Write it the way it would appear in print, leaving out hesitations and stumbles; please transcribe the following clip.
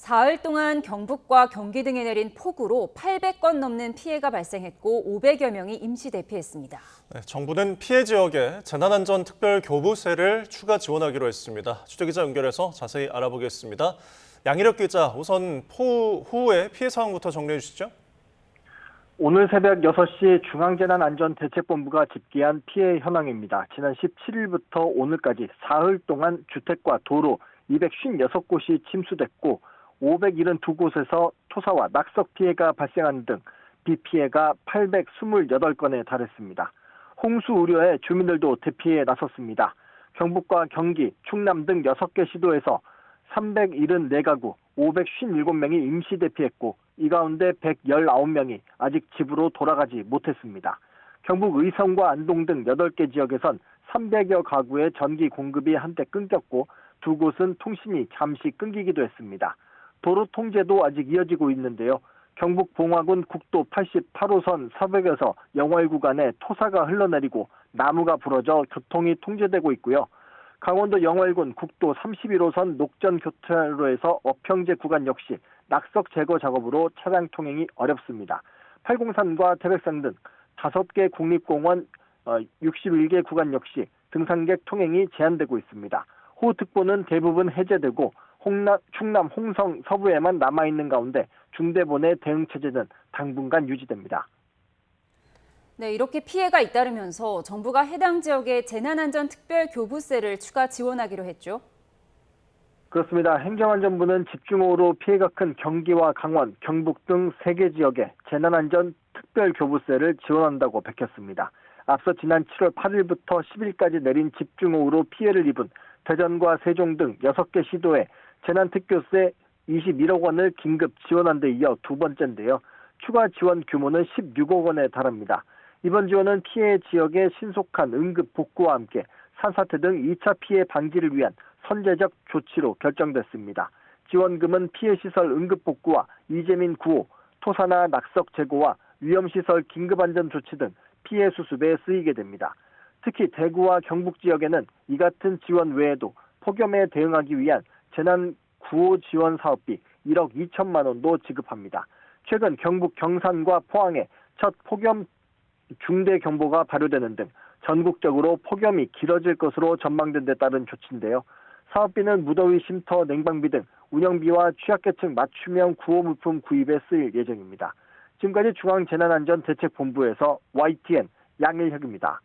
사흘 동안 경북과 경기 등에 내린 폭우로 800건 넘는 피해가 발생했고 500여 명이 임시 대피했습니다. 네, 정부는 피해 지역에 재난안전특별교부세를 추가 지원하기로 했습니다. 취재기자 연결해서 자세히 알아보겠습니다. 양희력 기자, 우선 폭우 후의 피해 상황부터 정리해 주시죠. 오늘 새벽 6시 중앙재난안전대책본부가 집계한 피해 현황입니다. 지난 17일부터 오늘까지 사흘 동안 주택과 도로 256곳이 침수됐고 572곳에서 토사와 낙석 피해가 발생한 등 비 피해가 828건에 달했습니다. 홍수 우려에 주민들도 대피에 나섰습니다. 경북과 경기, 충남 등 6개 시도에서 374가구 557명이 임시 대피했고 이 가운데 119명이 아직 집으로 돌아가지 못했습니다. 경북 의성과 안동 등 8개 지역에선 300여 가구의 전기 공급이 한때 끊겼고 두 곳은 통신이 잠시 끊기기도 했습니다. 도로 통제도 아직 이어지고 있는데요. 경북 봉화군 국도 88호선 서백에서 영월 구간에 토사가 흘러내리고 나무가 부러져 교통이 통제되고 있고요. 강원도 영월군 국도 31호선 녹전교차로에서 어평제 구간 역시 낙석 제거 작업으로 차량 통행이 어렵습니다. 팔공산과 태백산 등 5개 국립공원 61개 구간 역시 등산객 통행이 제한되고 있습니다. 호우특보는 대부분 해제되고 충남 홍성 서부에만 남아있는 가운데 중대본의 대응체제는 당분간 유지됩니다. 네, 이렇게 피해가 잇따르면서 정부가 해당 지역에 재난안전특별교부세를 추가 지원하기로 했죠. 그렇습니다. 행정안전부는 집중호우로 피해가 큰 경기와 강원, 경북 등 3개 지역에 재난안전특별교부세를 지원한다고 밝혔습니다. 앞서 지난 7월 8일부터 10일까지 내린 집중호우로 피해를 입은 대전과 세종 등 6개 시도에 재난특교세 21억 원을 긴급 지원한 데 이어 두 번째인데요. 추가 지원 규모는 16억 원에 달합니다. 이번 지원은 피해 지역의 신속한 응급 복구와 함께 산사태 등 2차 피해 방지를 위한 선제적 조치로 결정됐습니다. 지원금은 피해시설 응급 복구와 이재민 구호, 토사나 낙석 제거와 위험시설 긴급안전 조치 등 피해 수습에 쓰이게 됩니다. 특히 대구와 경북 지역에는 이 같은 지원 외에도 폭염에 대응하기 위한 재난 구호 지원 사업비 1억 2천만 원도 지급합니다. 최근 경북 경산과 포항에 첫 폭염 중대 경보가 발효되는 등 전국적으로 폭염이 길어질 것으로 전망된 데 따른 조치인데요. 사업비는 무더위 쉼터 냉방비 등 운영비와 취약계층 맞춤형 구호 물품 구입에 쓰일 예정입니다. 지금까지 중앙재난안전대책본부에서 YTN 양일혁입니다.